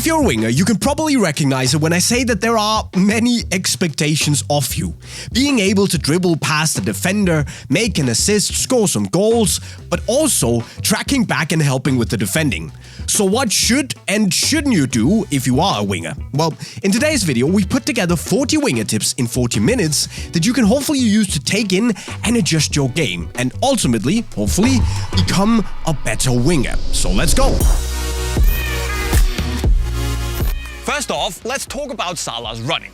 If you're a winger, you can probably recognize it when I say that there are many expectations of you. Being able to dribble past the defender, make an assist, score some goals, but also tracking back and helping with the defending. So what should and shouldn't you do if you are a winger? Well, in today's video, we put together 40 winger tips in 40 minutes that you can hopefully use to take in and adjust your game, and ultimately, hopefully, become a better winger. So let's go! First off, let's talk about Salah's running.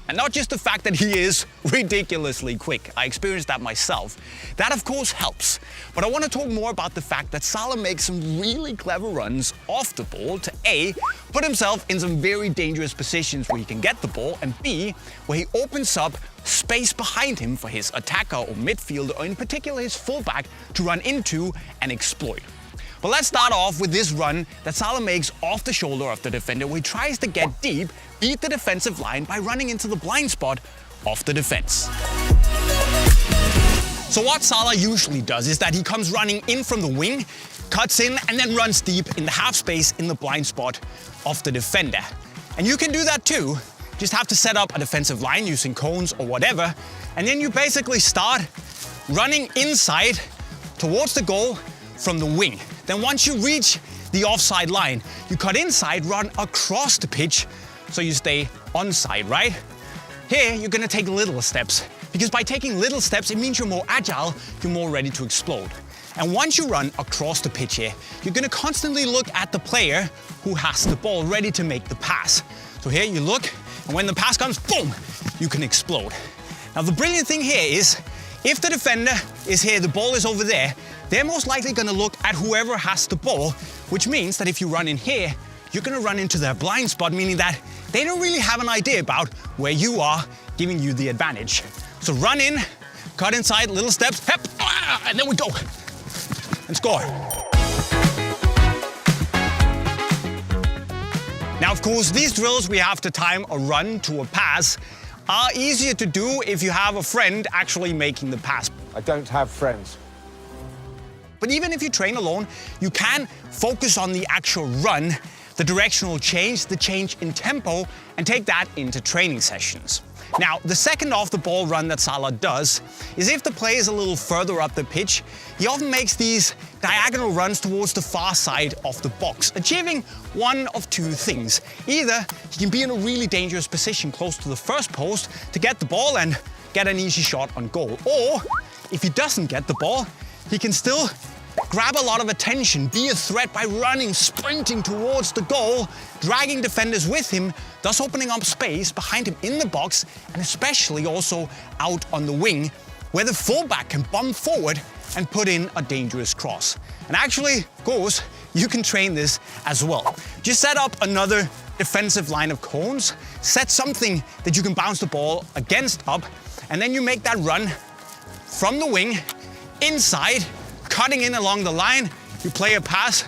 And not just the fact that he is ridiculously quick. I experienced that myself. That of course helps. But I want to talk more about the fact that Salah makes some really clever runs off the ball to A, put himself in some very dangerous positions where he can get the ball, and B, where he opens up space behind him for his attacker or midfielder, or in particular his fullback, to run into and exploit. But let's start off with this run that Salah makes off the shoulder of the defender, where he tries to get deep, beat the defensive line by running into the blind spot of the defense. So what Salah usually does is that he comes running in from the wing, cuts in, and then runs deep in the half space in the blind spot of the defender. And you can do that too. Just have to set up a defensive line using cones or whatever, and then you basically start running inside towards the goal from the wing. Then once you reach the offside line, you cut inside, run across the pitch, so you stay onside, right? Here, you're gonna take little steps, because by taking little steps, it means you're more agile, you're more ready to explode. And once you run across the pitch here, you're gonna constantly look at the player who has the ball ready to make the pass. So here you look, and when the pass comes, boom, you can explode. Now the brilliant thing here is, if the defender is here, the ball is over there, they're most likely gonna look at whoever has the ball, which means that if you run in here, you're gonna run into their blind spot, meaning that they don't really have an idea about where you are, giving you the advantage. So run in, cut inside, little steps, hep, and then we go, and score. Now, of course, these drills we have to time a run to a pass are easier to do if you have a friend actually making the pass. I don't have friends. But even if you train alone, you can focus on the actual run, the directional change, the change in tempo, and take that into training sessions. Now, the second off-the-ball run that Salah does is if the play is a little further up the pitch, he often makes these diagonal runs towards the far side of the box, achieving one of two things. Either he can be in a really dangerous position close to the first post to get the ball and get an easy shot on goal, or if he doesn't get the ball, he can still grab a lot of attention, be a threat by running, sprinting towards the goal, dragging defenders with him, thus opening up space behind him in the box, and especially also out on the wing, where the fullback can bump forward and put in a dangerous cross. And actually, of course, you can train this as well. Just set up another defensive line of cones, set something that you can bounce the ball against up, and then you make that run from the wing, inside, cutting in along the line, you play a pass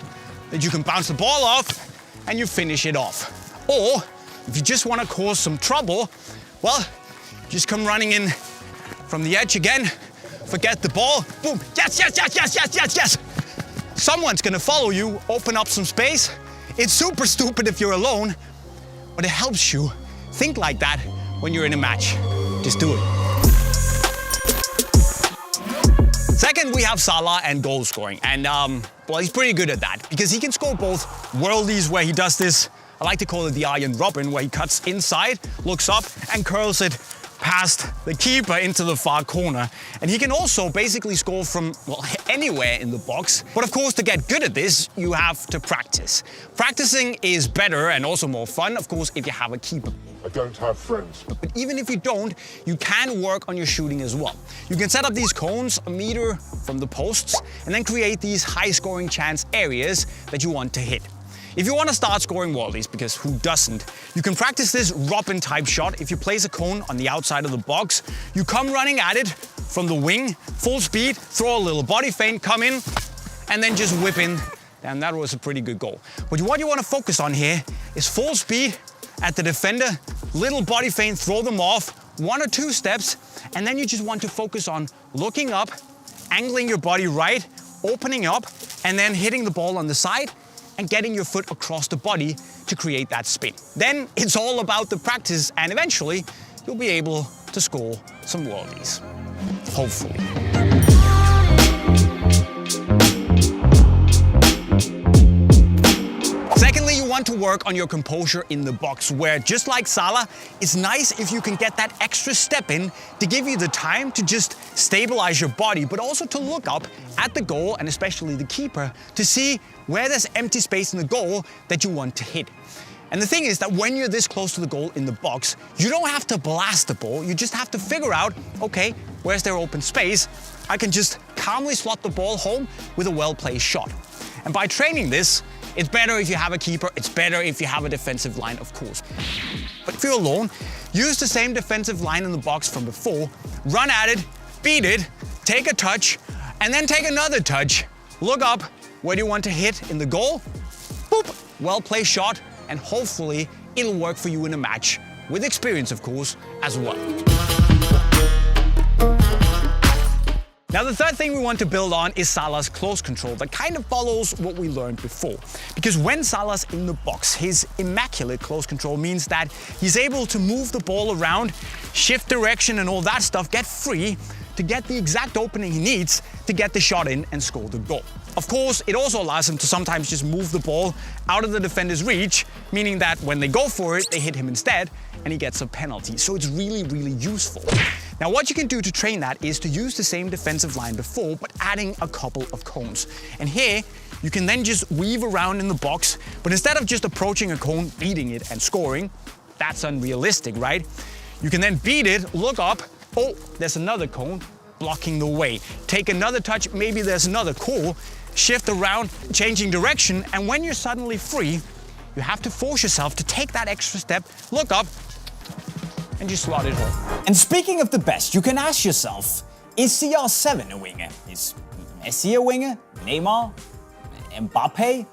that you can bounce the ball off, and you finish it off. Or, if you just want to cause some trouble, well, just come running in from the edge again, forget the ball, boom, yes, yes, yes, yes, yes, yes, yes. Someone's gonna follow you, open up some space. It's super stupid if you're alone, but it helps you think like that when you're in a match. Just do it. Second, we have Salah and goal scoring. And, well, he's pretty good at that because he can score both worldies where he does this, I like to call it the Arjen Robben, where he cuts inside, looks up, and curls it past the keeper into the far corner. And he can also basically score from, well, anywhere in the box. But of course, to get good at this, you have to practice. Practicing is better and also more fun, of course, if you have a keeper. I don't have friends. But even if you don't, you can work on your shooting as well. You can set up these cones a meter from the posts and then create these high scoring chance areas that you want to hit. If you want to start scoring worldies, because who doesn't, you can practice this Robben type shot. If you place a cone on the outside of the box, you come running at it from the wing, full speed, throw a little body feint, come in, and then just whip in. And that was a pretty good goal. But what you want to focus on here is full speed at the defender, little body feint, throw them off, 1 or 2 steps, and then you just want to focus on looking up, angling your body right, opening up, and then hitting the ball on the side, and getting your foot across the body to create that spin. Then it's all about the practice, and eventually you'll be able to score some worldies. Hopefully. Secondly, you want to work on your composure in the box, where just like Salah, it's nice if you can get that extra step in to give you the time to just stabilize your body, but also to look up at the goal and especially the keeper to see where there's empty space in the goal that you want to hit. And the thing is that when you're this close to the goal in the box, you don't have to blast the ball, you just have to figure out, okay, where's there open space? I can just calmly slot the ball home with a well-placed shot. And by training this, it's better if you have a keeper, it's better if you have a defensive line, of course. But if you're alone, use the same defensive line in the box from before, run at it, beat it, take a touch, and then take another touch. Look up where you want to hit in the goal, boop, well-placed shot, and hopefully it'll work for you in a match, with experience of course, as well. Now the third thing we want to build on is Salah's close control that kind of follows what we learned before. Because when Salah's in the box, his immaculate close control means that he's able to move the ball around, shift direction and all that stuff, get free to get the exact opening he needs to get the shot in and score the goal. Of course, it also allows him to sometimes just move the ball out of the defender's reach, meaning that when they go for it, they hit him instead and he gets a penalty. So it's really, really useful. Now what you can do to train that is to use the same defensive line before, but adding a couple of cones. And here, you can then just weave around in the box, but instead of just approaching a cone, beating it and scoring, that's unrealistic, right? You can then beat it, look up, oh, there's another cone blocking the way. Take another touch, maybe there's another core, shift around, changing direction, and when you're suddenly free, you have to force yourself to take that extra step, look up, and just slot it home. And speaking of the best, you can ask yourself, is CR7 a winger? Is Messi a winger? Neymar? Mbappe?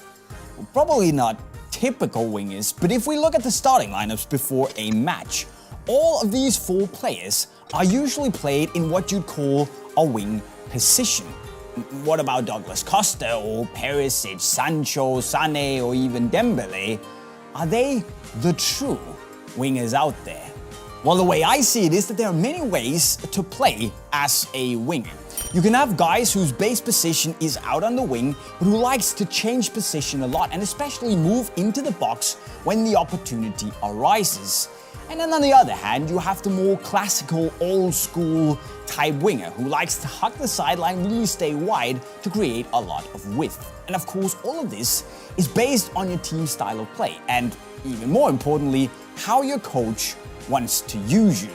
Well, probably not typical wingers, but if we look at the starting lineups before a match, all of these four players are usually played in what you'd call a wing position. What about Douglas Costa or Perisic, Sancho, Sané or even Dembele? Are they the true wingers out there? Well, the way I see it is that there are many ways to play as a winger. You can have guys whose base position is out on the wing, but who likes to change position a lot and especially move into the box when the opportunity arises. And then on the other hand, you have the more classical, old-school type winger who likes to hug the sideline, really stay wide to create a lot of width. And of course, all of this is based on your team's style of play and, even more importantly, how your coach wants to use you.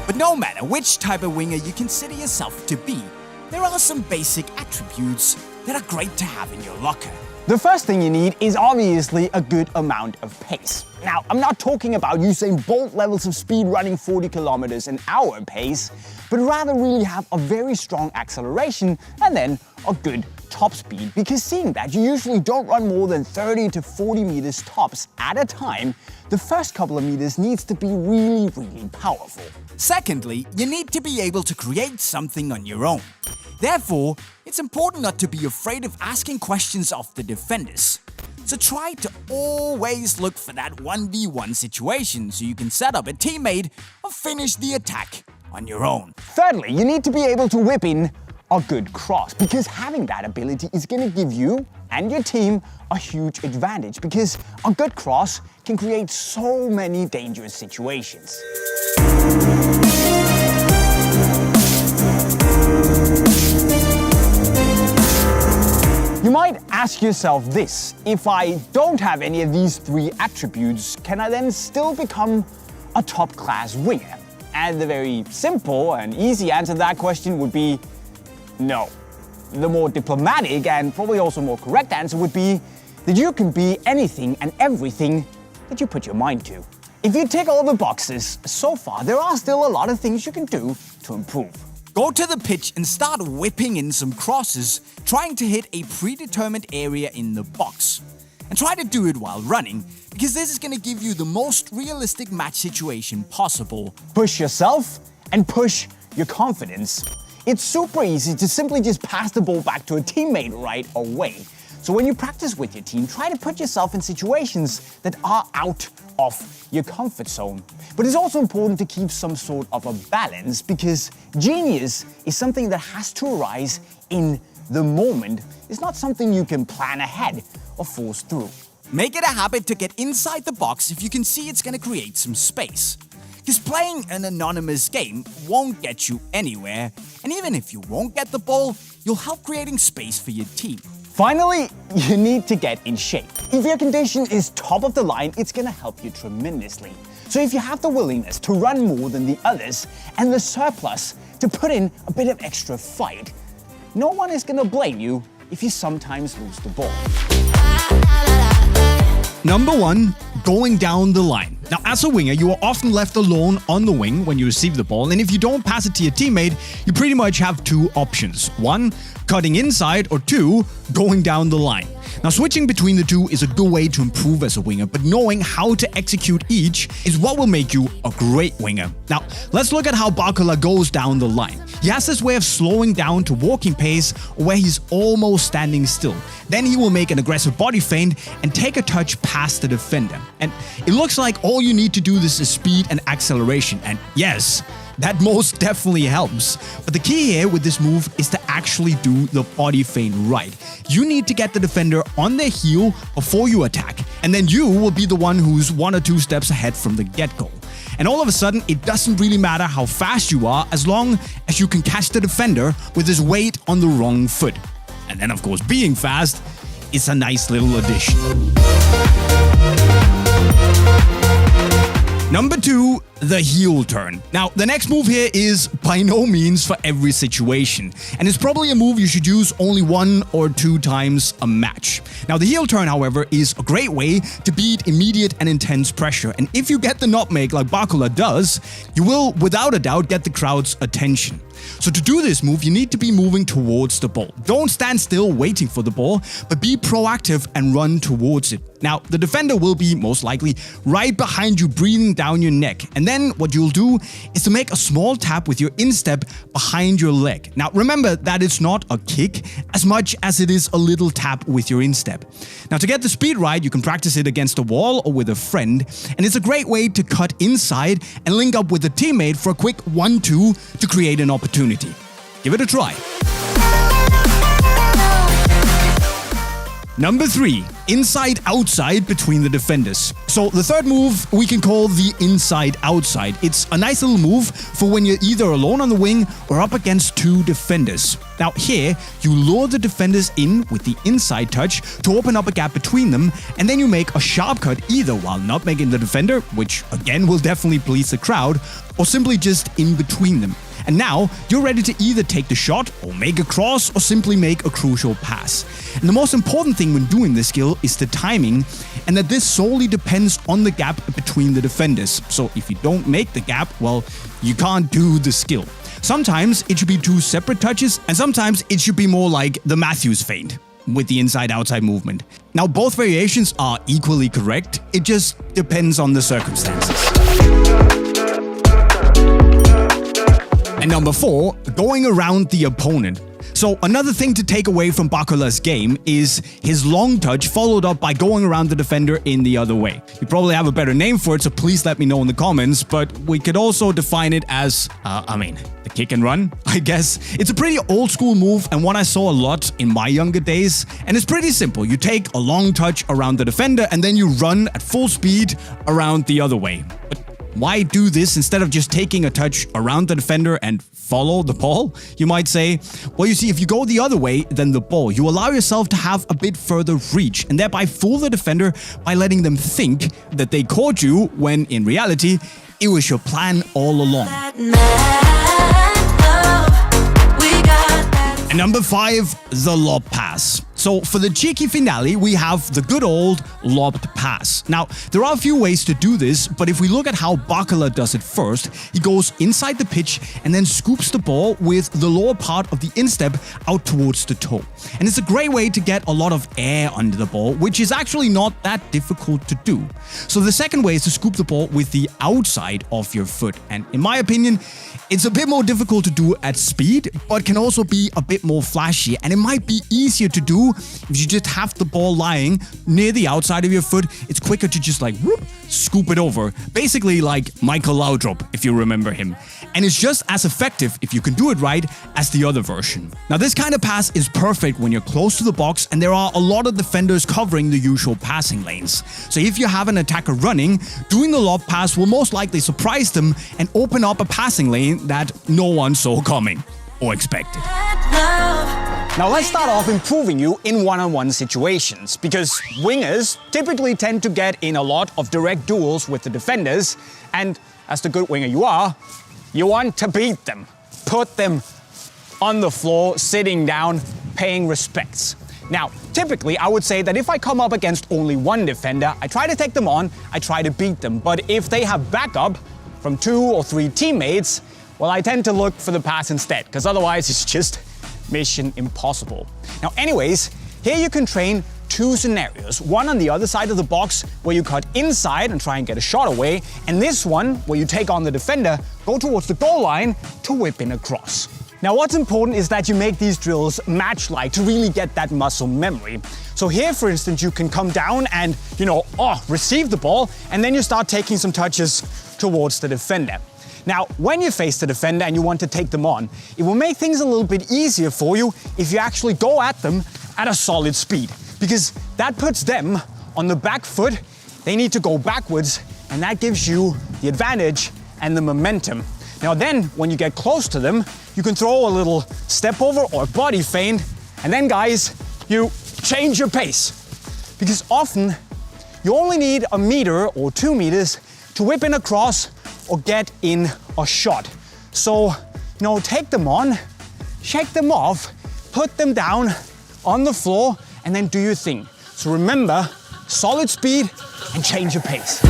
But no matter which type of winger you consider yourself to be, there are some basic attributes that are great to have in your locker. The first thing you need is obviously a good amount of pace. Now, I'm not talking about Usain Bolt levels of speed running 40 kilometers an hour pace, but rather really have a very strong acceleration and then a good top speed, because seeing that you usually don't run more than 30 to 40 meters tops at a time, the first couple of meters needs to be really, really powerful. Secondly, you need to be able to create something on your own. Therefore, it's important not to be afraid of asking questions of the defenders. So try to always look for that 1v1 situation so you can set up a teammate or finish the attack on your own. Thirdly, you need to be able to whip in a good cross, because having that ability is going to give you and your team a huge advantage, because a good cross can create so many dangerous situations. You might ask yourself this: if I don't have any of these three attributes, can I then still become a top-class winger? And the very simple and easy answer to that question would be no. The more diplomatic and probably also more correct answer would be that you can be anything and everything that you put your mind to. If you tick all the boxes so far, there are still a lot of things you can do to improve. Go to the pitch and start whipping in some crosses, trying to hit a predetermined area in the box. And try to do it while running, because this is going to give you the most realistic match situation possible. Push yourself and push your confidence. It's super easy to simply just pass the ball back to a teammate right away. So when you practice with your team, try to put yourself in situations that are out of your comfort zone. But it's also important to keep some sort of a balance, because genius is something that has to arise in the moment. It's not something you can plan ahead or force through. Make it a habit to get inside the box if you can see it's going to create some space. Because playing an anonymous game won't get you anywhere, and even if you won't get the ball, you'll help creating space for your team. Finally, you need to get in shape. If your condition is top of the line, it's gonna help you tremendously. So if you have the willingness to run more than the others and the surplus to put in a bit of extra fight, no one is gonna blame you if you sometimes lose the ball. Number 1, going down the line. Now, as a winger, you are often left alone on the wing when you receive the ball, and if you don't pass it to your teammate, you pretty much have 2 options. 1, cutting inside, or 2, going down the line. Now, switching between the 2 is a good way to improve as a winger, but knowing how to execute each is what will make you a great winger. Now, let's look at how Barcola goes down the line. He has this way of slowing down to walking pace, where he's almost standing still. Then he will make an aggressive body feint and take a touch past the defender. And it looks like all you need to do this is speed and acceleration. And yes, that most definitely helps. But the key here with this move is to actually do the body feint right. You need to get the defender on their heel before you attack, and then you will be the one who's 1 or 2 steps ahead from the get-go. And all of a sudden, it doesn't really matter how fast you are, as long as you can catch the defender with his weight on the wrong foot. And then, of course, being fast is a nice little addition. Number 2, the heel turn. Now, the next move here is by no means for every situation, and it's probably a move you should use only 1 or 2 times a match. Now, the heel turn, however, is a great way to beat immediate and intense pressure, and if you get the nutmeg like Barcola does, you will, without a doubt, get the crowd's attention. So to do this move, you need to be moving towards the ball. Don't stand still waiting for the ball, but be proactive and run towards it. Now, the defender will be most likely right behind you, breathing down your neck. And then what you'll do is to make a small tap with your instep behind your leg. Now, remember that it's not a kick as much as it is a little tap with your instep. Now, to get the speed right, you can practice it against a wall or with a friend. And it's a great way to cut inside and link up with a teammate for a quick 1-2 to create an opportunity. Give it a try. Number 3, inside-outside between the defenders. So the third move we can call the inside-outside. It's a nice little move for when you're either alone on the wing or up against 2 defenders. Now here, you lure the defenders in with the inside touch to open up a gap between them, and then you make a sharp cut either while nutmegging the defender, which again will definitely please the crowd, or simply just in between them. And now, you're ready to either take the shot, or make a cross, or simply make a crucial pass. And the most important thing when doing this skill is the timing, and that this solely depends on the gap between the defenders. So if you don't make the gap, well, you can't do the skill. Sometimes it should be 2 separate touches, and sometimes it should be more like the Matthews feint with the inside-outside movement. Now, both variations are equally correct, it just depends on the circumstances. And number 4, going around the opponent. So another thing to take away from Barcola's game is his long touch followed up by going around the defender in the other way. You probably have a better name for it, so please let me know in the comments, but we could also define it as, the kick and run, I guess. It's a pretty old school move and one I saw a lot in my younger days, and it's pretty simple. You take a long touch around the defender and then you run at full speed around the other way. But why do this instead of just taking a touch around the defender and follow the ball, you might say? Well, you see, if you go the other way than the ball, you allow yourself to have a bit further reach and thereby fool the defender by letting them think that they caught you when in reality, it was your plan all along. And number 5, the lob pass. So for the cheeky finale, we have the good old lobbed pass. Now, there are a few ways to do this, but if we look at how Barcola does it first, he goes inside the pitch and then scoops the ball with the lower part of the instep out towards the toe. And it's a great way to get a lot of air under the ball, which is actually not that difficult to do. So the second way is to scoop the ball with the outside of your foot. And in my opinion, it's a bit more difficult to do at speed, but can also be a bit more flashy, and it might be easier to do if you just have the ball lying near the outside of your foot, it's quicker to just like whoop, scoop it over. Basically like Michael Laudrup, if you remember him. And it's just as effective, if you can do it right, as the other version. Now this kind of pass is perfect when you're close to the box and there are a lot of defenders covering the usual passing lanes. So if you have an attacker running, doing the lob pass will most likely surprise them and open up a passing lane that no one saw coming or expected. Now let's start off improving you in one-on-one situations, because wingers typically tend to get in a lot of direct duels with the defenders, and as the good winger you are, you want to beat them, put them on the floor, sitting down, paying respects. Now, typically, I would say that if I come up against only one defender, I try to take them on, I try to beat them. But if they have backup from 2 or 3 teammates, well, I tend to look for the pass instead, because otherwise it's just mission impossible. Now, anyways, here you can train 2 scenarios. One on the other side of the box where you cut inside and try and get a shot away, and this one where you take on the defender, go towards the goal line to whip in a cross. Now what's important is that you make these drills match-like to really get that muscle memory. So here, for instance, you can come down and, receive the ball, and then you start taking some touches towards the defender. Now, when you face the defender and you want to take them on, it will make things a little bit easier for you if you actually go at them at a solid speed, because that puts them on the back foot. They need to go backwards, and that gives you the advantage and the momentum. Now then, when you get close to them, you can throw a little step over or body feint, and then guys, you change your pace. Because often, you only need a meter or 2 meters to whip in a cross or get in a shot. So, take them on, shake them off, put them down on the floor, and then do your thing. So remember, solid speed and change your pace.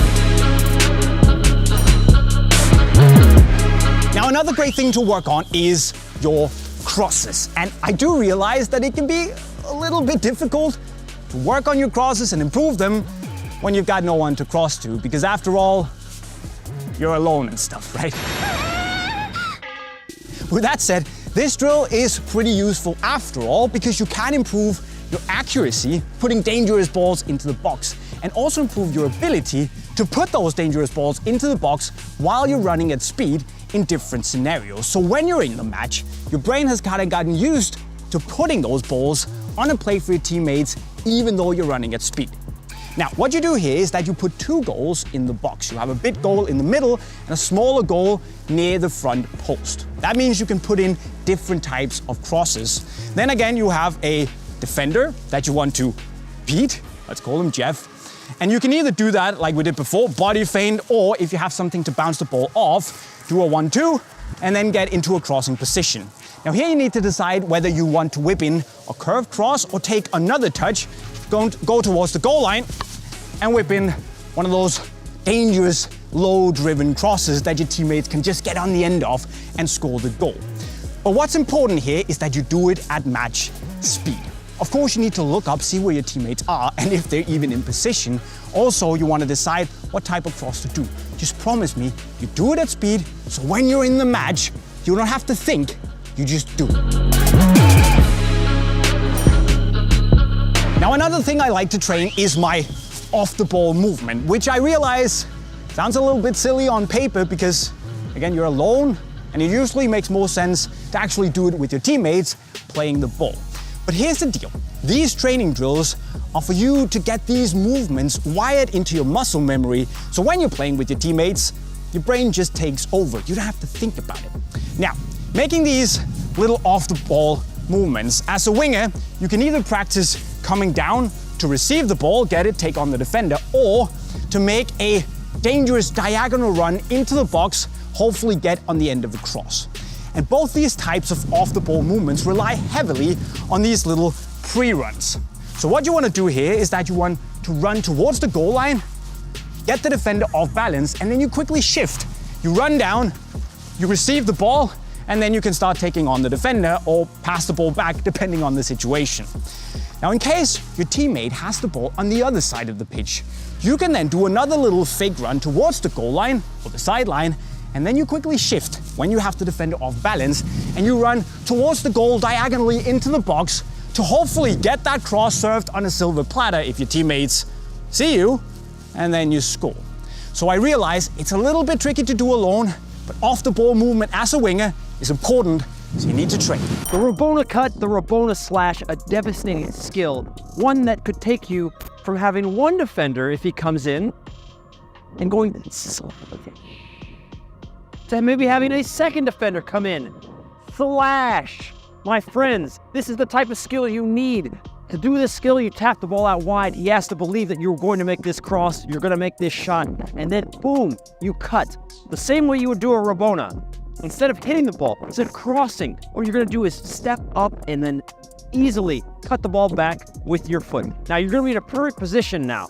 Now, another great thing to work on is your crosses. And I do realize that it can be a little bit difficult to work on your crosses and improve them when you've got no one to cross to, because after all, you're alone and stuff, right? With that said, this drill is pretty useful after all, because you can improve your accuracy putting dangerous balls into the box, and also improve your ability to put those dangerous balls into the box while you're running at speed in different scenarios. So when you're in the match, your brain has kind of gotten used to putting those balls on a play for your teammates, even though you're running at speed. Now, what you do here is that you put 2 goals in the box. You have a big goal in the middle and a smaller goal near the front post. That means you can put in different types of crosses. Then again, you have a defender that you want to beat. Let's call him Jeff. And you can either do that like we did before, body feint, or if you have something to bounce the ball off, do a 1-2 and then get into a crossing position. Now here you need to decide whether you want to whip in a curved cross or take another touch, go towards the goal line and whip in one of those dangerous low-driven crosses that your teammates can just get on the end of and score the goal. But what's important here is that you do it at match speed. Of course, you need to look up, see where your teammates are, and if they're even in position. Also, you want to decide what type of cross to do. Just promise me you do it at speed, so when you're in the match, you don't have to think, you just do it. Now, another thing I like to train is my off-the-ball movement, which I realize sounds a little bit silly on paper because, again, you're alone, and it usually makes more sense to actually do it with your teammates playing the ball. But here's the deal. These training drills are for you to get these movements wired into your muscle memory, so when you're playing with your teammates, your brain just takes over. You don't have to think about it. Now, making these little off-the-ball movements, as a winger, you can either practice coming down to receive the ball, get it, take on the defender, or to make a dangerous diagonal run into the box, hopefully get on the end of the cross. And both these types of off-the-ball movements rely heavily on these little pre-runs. So what you want to do here is that you want to run towards the goal line, get the defender off balance, and then you quickly shift. You run down, you receive the ball, and then you can start taking on the defender or pass the ball back depending on the situation. Now, in case your teammate has the ball on the other side of the pitch, you can then do another little fake run towards the goal line or the sideline, and then you quickly shift when you have the defender off balance, and you run towards the goal diagonally into the box to hopefully get that cross served on a silver platter if your teammates see you, and then you score. So I realize it's a little bit tricky to do alone, but off-the-ball movement as a winger is important, so you need to train. The Rabona cut, the Rabona slash, a devastating skill, one that could take you from having one defender if he comes in and going to maybe having a second defender come in. Slash. My friends, this is the type of skill you need. To do this skill, you tap the ball out wide. He has to believe that you're going to make this cross, you're going to make this shot, and then boom, you cut. The same way you would do a Rabona. Instead of hitting the ball, instead of crossing, what you're going to do is step up and then easily cut the ball back with your foot. Now you're going to be in a perfect position now.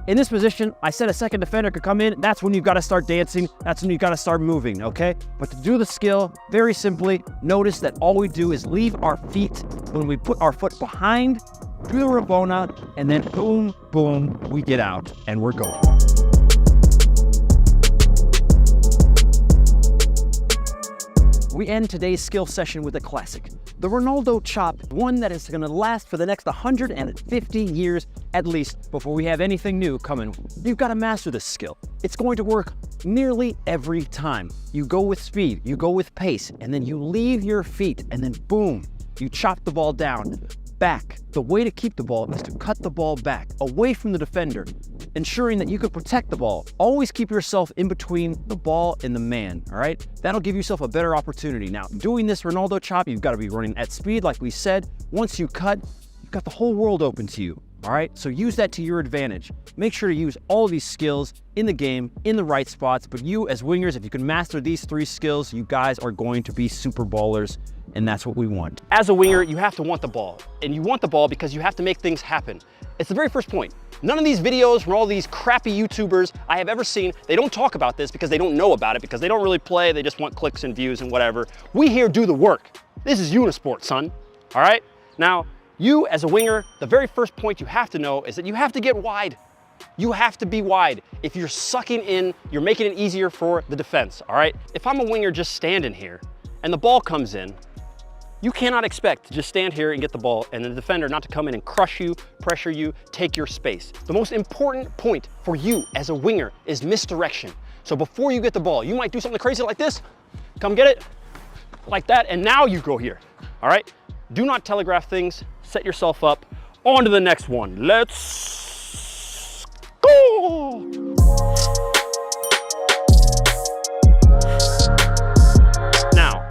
In this position, I said a second defender could come in. That's when you've got to start dancing. That's when you've got to start moving, okay? But to do the skill, very simply, notice that all we do is leave our feet when we put our foot behind, do the Rabona, and then boom, boom, we get out and we're going. We end today's skill session with a classic. The Ronaldo chop, one that is going to last for the next 150 years at least before we have anything new coming. You've got to master this skill. It's going to work nearly every time. You go with speed, you go with pace, and then you leave your feet, and then boom, you chop the ball down. Back. The way to keep the ball is to cut the ball back, away from the defender, ensuring that you can protect the ball. Always keep yourself in between the ball and the man, all right? That'll give yourself a better opportunity. Now, doing this Ronaldo chop, you've got to be running at speed, like we said. Once you cut, you've got the whole world open to you, all right? So use that to your advantage. Make sure to use all of these skills in the game, in the right spots, but you as wingers, if you can master these 3 skills, you guys are going to be super ballers, and that's what we want. As a winger, you have to want the ball, and you want the ball because you have to make things happen. It's the very first point. None of these videos from all these crappy YouTubers I have ever seen, they don't talk about this because they don't know about it, because they don't really play, they just want clicks and views and whatever. We here do the work. This is Unisport, son, all right? Now, you as a winger, the very first point you have to know is that you have to get wide. You have to be wide. If you're sucking in, you're making it easier for the defense, all right? If I'm a winger just standing here and the ball comes in, you cannot expect to just stand here and get the ball and the defender not to come in and crush you, pressure you, take your space. The most important point for you as a winger is misdirection. So before you get the ball, you might do something crazy like this, come get it, like that, and now you go here, all right? Do not telegraph things, set yourself up. On to the next one. Let's go!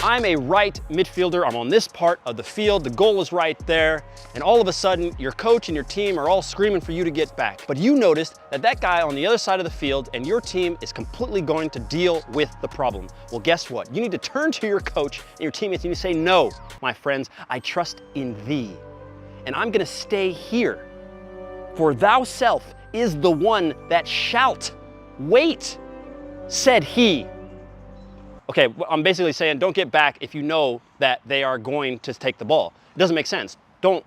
I'm a right midfielder. I'm on this part of the field. The goal is right there. And all of a sudden, your coach and your team are all screaming for you to get back. But you noticed that that guy on the other side of the field and your team is completely going to deal with the problem. Well, guess what? You need to turn to your coach and your teammates and you say, no, my friends, I trust in thee. And I'm gonna stay here. For thou self is the one that shalt wait, said he. Okay, I'm basically saying don't get back if you know that they are going to take the ball. It doesn't make sense. Don't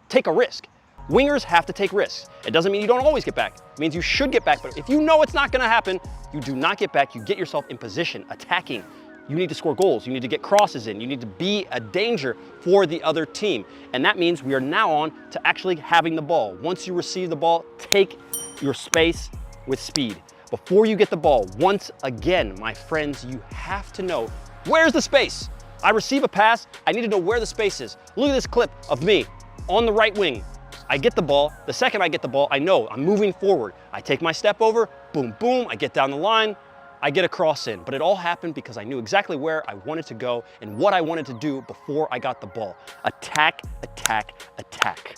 take a risk. Wingers have to take risks. It doesn't mean you don't always get back. It means you should get back, but if you know it's not gonna happen, you do not get back. You get yourself in position, attacking. You need to score goals. You need to get crosses in. You need to be a danger for the other team. And that means we are now on to actually having the ball. Once you receive the ball, take your space with speed. Before you get the ball, once again, my friends, you have to know, where's the space? I receive a pass, I need to know where the space is. Look at this clip of me on the right wing. I get the ball. The second I get the ball, I know I'm moving forward. I take my step over, boom, boom, I get down the line, I get a cross in. But it all happened because I knew exactly where I wanted to go and what I wanted to do before I got the ball. Attack, attack, attack.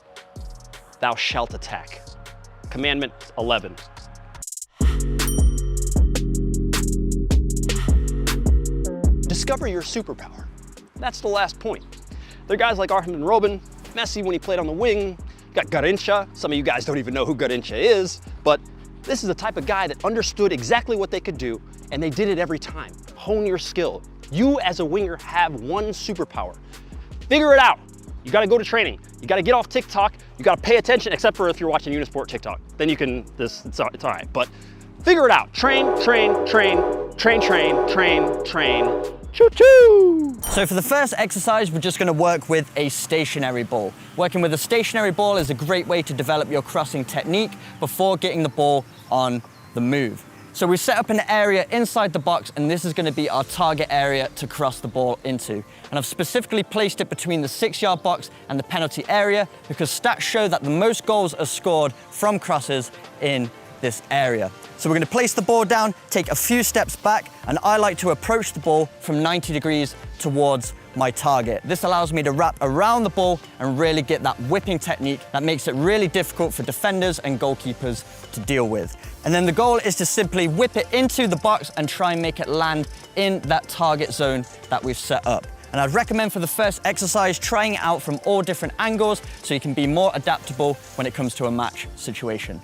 Thou shalt attack. Commandment 11. Discover your superpower. That's the last point. There are guys like Arjen Robben, Messi when he played on the wing, got Garrincha. Some of you guys don't even know who Garrincha is, but this is the type of guy that understood exactly what they could do, and they did it every time. Hone your skill. You as a winger have one superpower. Figure it out. You gotta go to training. You gotta get off TikTok. You gotta pay attention, except for if you're watching Unisport TikTok. Then you can, it's all right. But figure it out. Train, train, train, train, train, train, train. Choo-choo! So for the first exercise, we're just gonna work with a stationary ball. Working with a stationary ball is a great way to develop your crossing technique before getting the ball on the move. So we've set up an area inside the box, and this is gonna be our target area to cross the ball into. And I've specifically placed it between the 6-yard box and the penalty area because stats show that the most goals are scored from crosses in this area. So we're gonna place the ball down, take a few steps back, and I like to approach the ball from 90 degrees towards my target. This allows me to wrap around the ball and really get that whipping technique that makes it really difficult for defenders and goalkeepers to deal with. And then the goal is to simply whip it into the box and try and make it land in that target zone that we've set up. And I'd recommend for the first exercise trying it out from all different angles so you can be more adaptable when it comes to a match situation.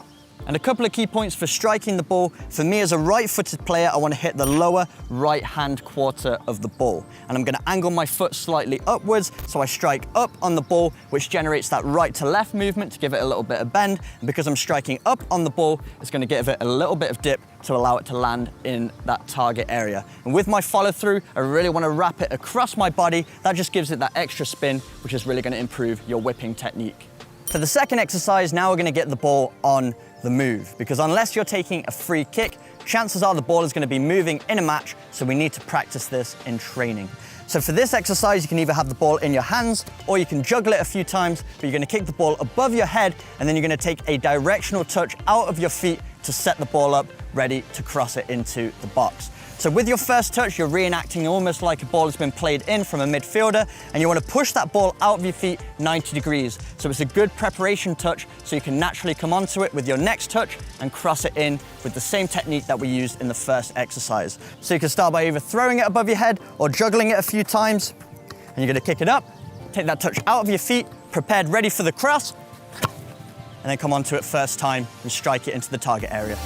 And a couple of key points for striking the ball. For me as a right-footed player, I want to hit the lower right-hand quarter of the ball. And I'm going to angle my foot slightly upwards so I strike up on the ball, which generates that right to left movement to give it a little bit of bend. And because I'm striking up on the ball, it's going to give it a little bit of dip to allow it to land in that target area. And with my follow through, I really want to wrap it across my body. That just gives it that extra spin, which is really going to improve your whipping technique. For the second exercise, now we're going to get the ball on the move, because unless you're taking a free kick, chances are the ball is going to be moving in a match, so we need to practice this in training. So for this exercise, you can either have the ball in your hands or you can juggle it a few times, but you're going to kick the ball above your head and then you're going to take a directional touch out of your feet to set the ball up, ready to cross it into the box. So with your first touch, you're reenacting almost like a ball has been played in from a midfielder, and you want to push that ball out of your feet 90 degrees. So it's a good preparation touch so you can naturally come onto it with your next touch and cross it in with the same technique that we used in the first exercise. So you can start by either throwing it above your head or juggling it a few times, and you're going to kick it up, take that touch out of your feet, prepared, ready for the cross, and then come onto it first time and strike it into the target area.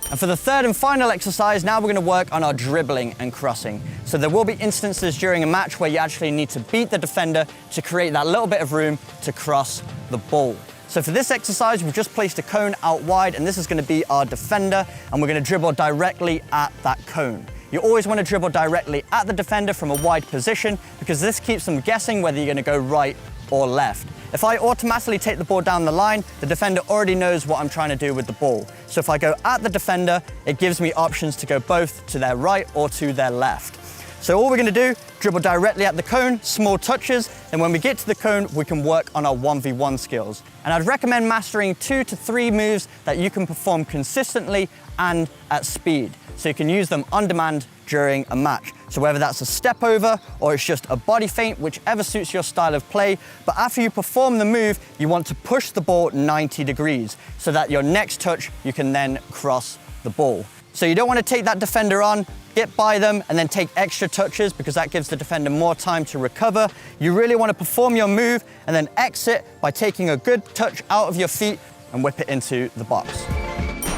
And for the third and final exercise, now we're going to work on our dribbling and crossing. So there will be instances during a match where you actually need to beat the defender to create that little bit of room to cross the ball. So for this exercise, we've just placed a cone out wide, and this is going to be our defender, and we're going to dribble directly at that cone. You always want to dribble directly at the defender from a wide position because this keeps them guessing whether you're going to go right or left. If I automatically take the ball down the line, the defender already knows what I'm trying to do with the ball. So if I go at the defender, it gives me options to go both to their right or to their left. So all we're going to do, dribble directly at the cone, small touches, and when we get to the cone, we can work on our 1v1 skills. And I'd recommend mastering 2 to 3 moves that you can perform consistently and at speed, so you can use them on demand during a match. So whether that's a step over or it's just a body feint, whichever suits your style of play, but after you perform the move, you want to push the ball 90 degrees so that your next touch, you can then cross the ball. So you don't want to take that defender on, get by them, and then take extra touches because that gives the defender more time to recover. You really want to perform your move and then exit by taking a good touch out of your feet and whip it into the box.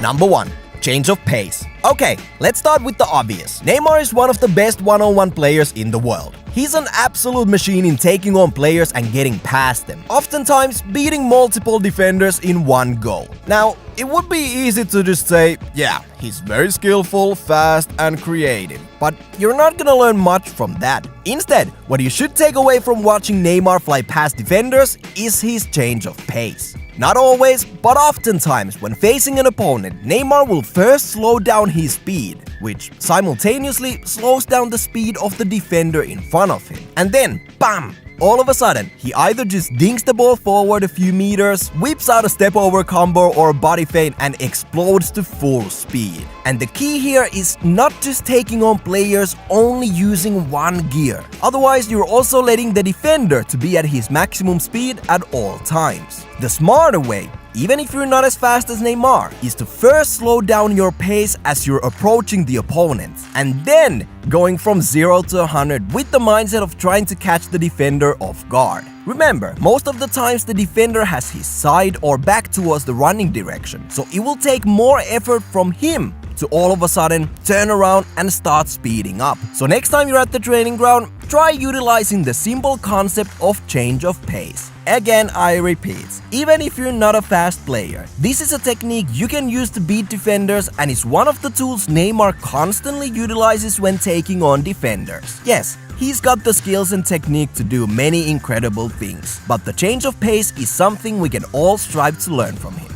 Number 1. Change of pace. Okay, let's start with the obvious. Neymar is one of the best one-on-one players in the world. He's an absolute machine in taking on players and getting past them, oftentimes beating multiple defenders in one go. Now, it would be easy to just say, yeah, he's very skillful, fast and creative. But you're not gonna learn much from that. Instead, what you should take away from watching Neymar fly past defenders is his change of pace. Not always, but oftentimes when facing an opponent, Neymar will first slow down his speed, which simultaneously slows down the speed of the defender in front of him. And then, bam! All of a sudden, he either just dinks the ball forward a few meters, whips out a step-over combo or a body feint and explodes to full speed. And the key here is not just taking on players only using one gear. Otherwise, you're also letting the defender to be at his maximum speed at all times. The smarter way, even if you're not as fast as Neymar, is to first slow down your pace as you're approaching the opponent, and then going from 0 to 100 with the mindset of trying to catch the defender off guard. Remember, most of the times the defender has his side or back towards the running direction, so it will take more effort from him to all of a sudden turn around and start speeding up. So next time you're at the training ground, try utilizing the simple concept of change of pace. Again, I repeat, even if you're not a fast player, this is a technique you can use to beat defenders and is one of the tools Neymar constantly utilizes when taking on defenders. Yes, he's got the skills and technique to do many incredible things, but the change of pace is something we can all strive to learn from him.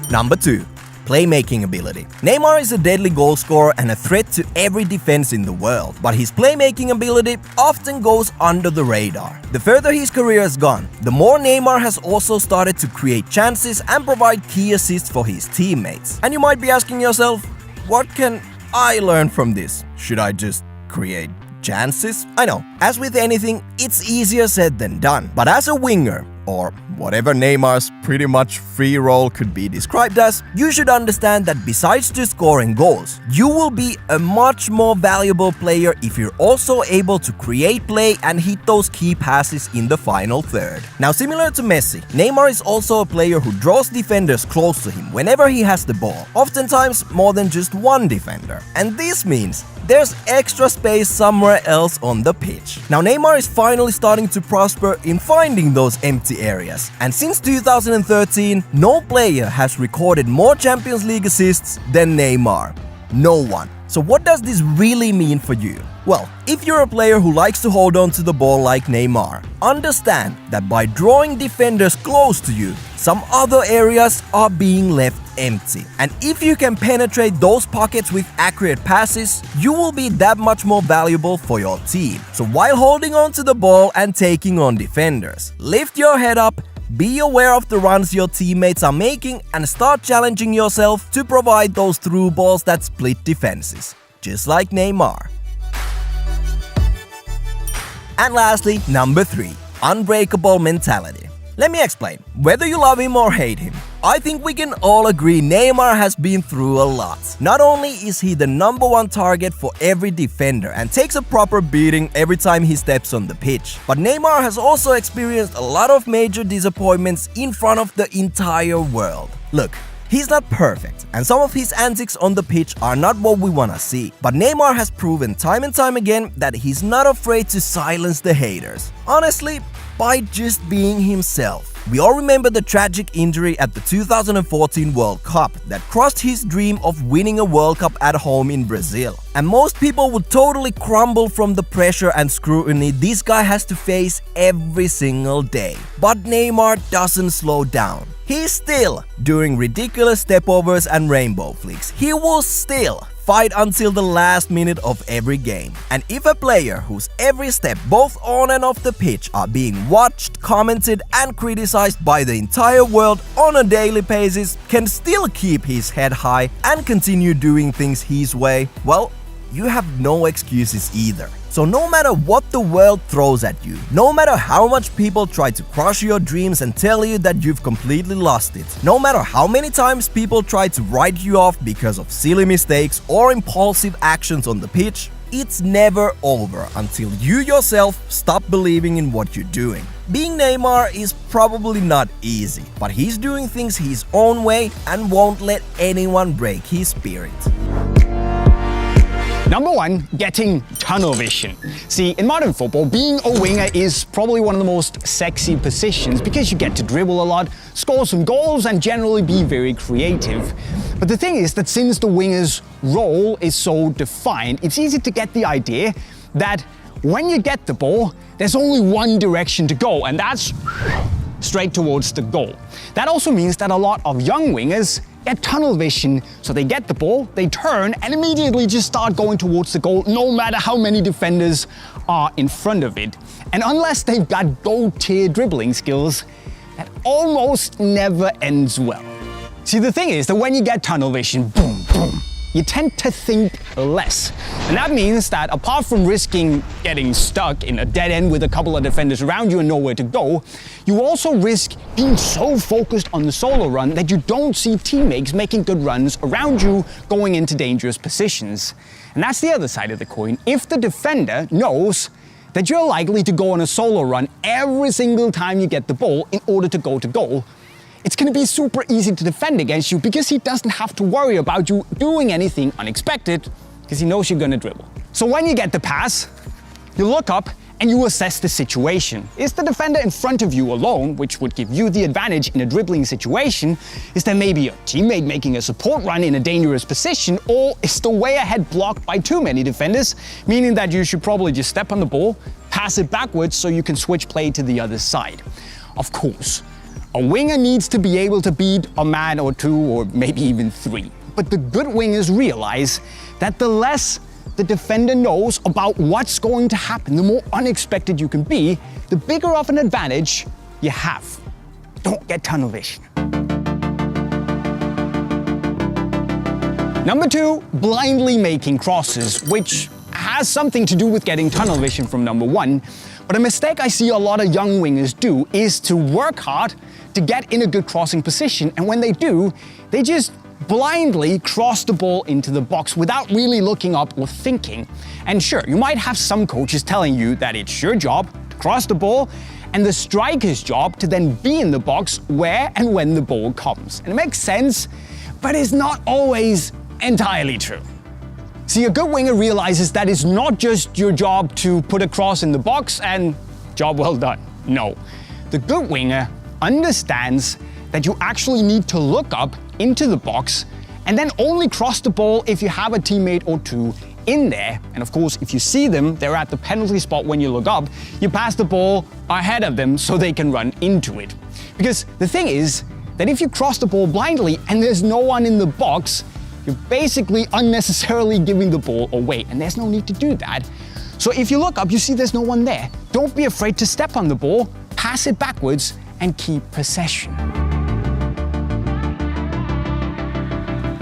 Number 2. Playmaking ability. Neymar is a deadly goal scorer and a threat to every defense in the world, but his playmaking ability often goes under the radar. The further his career has gone, the more Neymar has also started to create chances and provide key assists for his teammates. And you might be asking yourself, what can I learn from this? Should I just create chances? I know, as with anything, it's easier said than done, but as a winger, or whatever Neymar's pretty much free role could be described as, you should understand that besides just scoring goals, you will be a much more valuable player if you're also able to create play and hit those key passes in the final third. Now, similar to Messi, Neymar is also a player who draws defenders close to him whenever he has the ball, oftentimes more than just one defender. And this means there's extra space somewhere else on the pitch. Now, Neymar is finally starting to prosper in finding those empty areas. And since 2013, no player has recorded more Champions League assists than Neymar. No one. So what does this really mean for you? Well, if you're a player who likes to hold on to the ball like Neymar, understand that by drawing defenders close to you, some other areas are being left empty. And if you can penetrate those pockets with accurate passes, you will be that much more valuable for your team. So while holding on to the ball and taking on defenders, lift your head up, be aware of the runs your teammates are making, and start challenging yourself to provide those through balls that split defenses, just like Neymar. And lastly, number 3, unbreakable mentality. Let me explain. Whether you love him or hate him, I think we can all agree Neymar has been through a lot. Not only is he the number 1 target for every defender and takes a proper beating every time he steps on the pitch, but Neymar has also experienced a lot of major disappointments in front of the entire world. Look, he's not perfect, and some of his antics on the pitch are not what we wanna see. But Neymar has proven time and time again that he's not afraid to silence the haters. Honestly, by just being himself. We all remember the tragic injury at the 2014 World Cup that crushed his dream of winning a World Cup at home in Brazil. And most people would totally crumble from the pressure and scrutiny this guy has to face every single day. But Neymar doesn't slow down. He's still doing ridiculous stepovers and rainbow flicks. He will still fight until the last minute of every game. And if a player whose every step both on and off the pitch are being watched, commented and criticized by the entire world on a daily basis can still keep his head high and continue doing things his way, well, you have no excuses either. So no matter what the world throws at you, no matter how much people try to crush your dreams and tell you that you've completely lost it, no matter how many times people try to write you off because of silly mistakes or impulsive actions on the pitch, it's never over until you yourself stop believing in what you're doing. Being Neymar is probably not easy, but he's doing things his own way and won't let anyone break his spirit. Number 1, getting tunnel vision. See, in modern football, being a winger is probably one of the most sexy positions because you get to dribble a lot, score some goals, and generally be very creative. But the thing is that since the winger's role is so defined, it's easy to get the idea that when you get the ball, there's only one direction to go, and that's straight towards the goal. That also means that a lot of young wingers get tunnel vision, so they get the ball, they turn, and immediately just start going towards the goal, no matter how many defenders are in front of it. And unless they've got gold-tier dribbling skills, that almost never ends well. See, the thing is that when you get tunnel vision, boom, boom, you tend to think less. And that means that apart from risking getting stuck in a dead end with a couple of defenders around you and nowhere to go, you also risk being so focused on the solo run that you don't see teammates making good runs around you going into dangerous positions. And that's the other side of the coin. If the defender knows that you're likely to go on a solo run every single time you get the ball in order to go to goal, it's going to be super easy to defend against you because he doesn't have to worry about you doing anything unexpected because he knows you're going to dribble. So when you get the pass, you look up and you assess the situation. Is the defender in front of you alone, which would give you the advantage in a dribbling situation? Is there maybe a teammate making a support run in a dangerous position? Or is the way ahead blocked by too many defenders, meaning that you should probably just step on the ball, pass it backwards so you can switch play to the other side? Of course, a winger needs to be able to beat a man or two or maybe even three. But the good wingers realize that the less the defender knows about what's going to happen, the more unexpected you can be, the bigger of an advantage you have. Don't get tunnel vision. Number 2, blindly making crosses, which has something to do with getting tunnel vision from number 1. But a mistake I see a lot of young wingers do is to work hard to get in a good crossing position, and when they do, they just blindly cross the ball into the box without really looking up or thinking. And sure, you might have some coaches telling you that it's your job to cross the ball and the striker's job to then be in the box where and when the ball comes. And it makes sense, but it's not always entirely true. See, a good winger realizes that it's not just your job to put a cross in the box and job well done. No, the good winger understands that you actually need to look up into the box and then only cross the ball if you have a teammate or two in there. And of course, if you see them, they're at the penalty spot when you look up, you pass the ball ahead of them so they can run into it. Because the thing is that if you cross the ball blindly and there's no one in the box, you're basically unnecessarily giving the ball away, and there's no need to do that. So if you look up, you see there's no one there. Don't be afraid to step on the ball, pass it backwards, and keep possession.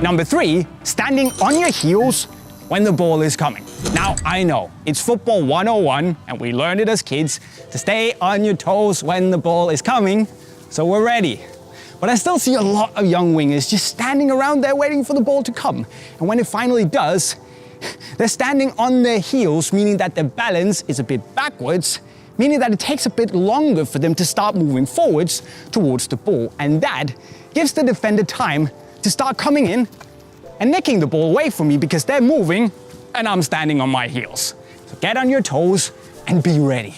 Number 3, standing on your heels when the ball is coming. Now, I know, it's football 101, and we learned it as kids, to stay on your toes when the ball is coming, so we're ready. But I still see a lot of young wingers just standing around there waiting for the ball to come. And when it finally does, they're standing on their heels, meaning that their balance is a bit backwards, meaning that it takes a bit longer for them to start moving forwards towards the ball. And that gives the defender time to start coming in and nicking the ball away from me because they're moving and I'm standing on my heels. So get on your toes and be ready.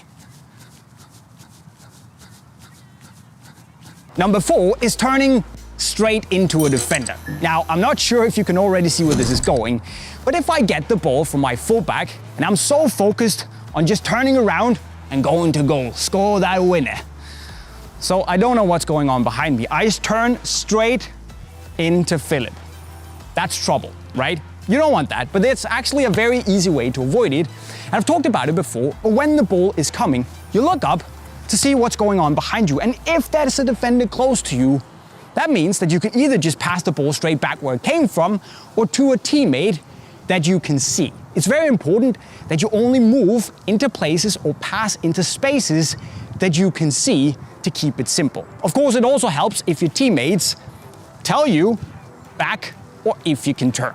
Number 4 is turning straight into a defender. Now, I'm not sure if you can already see where this is going, but if I get the ball from my fullback and I'm so focused on just turning around and going to goal, score that winner. So I don't know what's going on behind me. I just turn straight into Philip. That's trouble, right? You don't want that, but it's actually a very easy way to avoid it. And I've talked about it before, but when the ball is coming, you look up to see what's going on behind you. And if there's a defender close to you, that means that you can either just pass the ball straight back where it came from or to a teammate that you can see. It's very important that you only move into places or pass into spaces that you can see to keep it simple. Of course, it also helps if your teammates tell you back or if you can turn.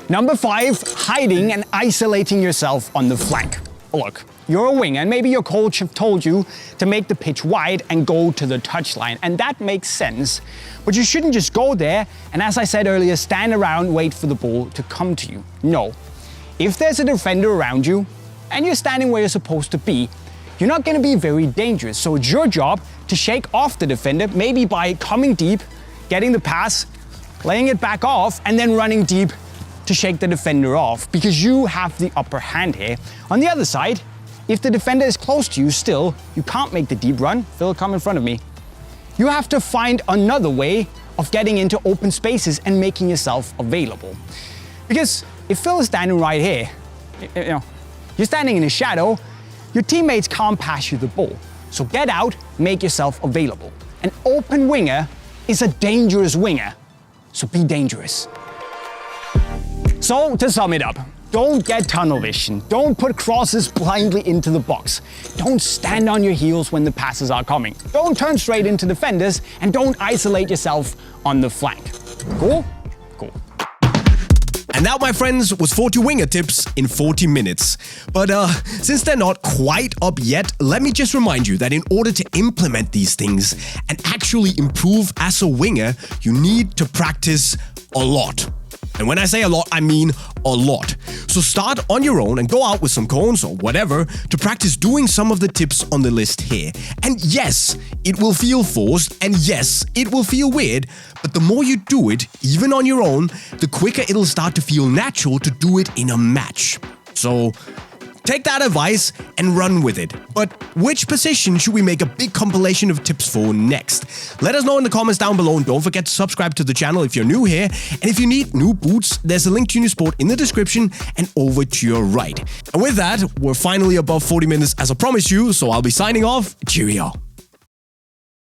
Number 5, hiding and isolating yourself on the flank. Look, you're a winger and maybe your coach have told you to make the pitch wide and go to the touchline, and that makes sense. But you shouldn't just go there and, as I said earlier, stand around, wait for the ball to come to you. No. If there's a defender around you and you're standing where you're supposed to be, you're not going to be very dangerous. So it's your job to shake off the defender, maybe by coming deep, getting the pass, laying it back off, and then running deep to shake the defender off, because you have the upper hand here. On the other side, if the defender is close to you still, you can't make the deep run. Phil, come in front of me. You have to find another way of getting into open spaces and making yourself available. Because if Phil is standing right here, you're standing in his shadow, your teammates can't pass you the ball. So get out, make yourself available. An open winger is a dangerous winger, so be dangerous. So to sum it up, don't get tunnel vision. Don't put crosses blindly into the box. Don't stand on your heels when the passes are coming. Don't turn straight into defenders, and don't isolate yourself on the flank. Cool? Cool. And that, my friends, was 40 winger tips in 40 minutes. But since they're not quite up yet, let me just remind you that in order to implement these things and actually improve as a winger, you need to practice a lot. And when I say a lot, I mean a lot. So start on your own and go out with some cones or whatever to practice doing some of the tips on the list here. And yes, it will feel forced, and yes, it will feel weird, but the more you do it, even on your own, the quicker it'll start to feel natural to do it in a match. So take that advice and run with it. But which position should we make a big compilation of tips for next? Let us know in the comments down below, and don't forget to subscribe to the channel if you're new here. And if you need new boots, there's a link to Unisport in the description and over to your right. And with that, we're finally above 40 minutes as I promised you, so I'll be signing off. Cheerio.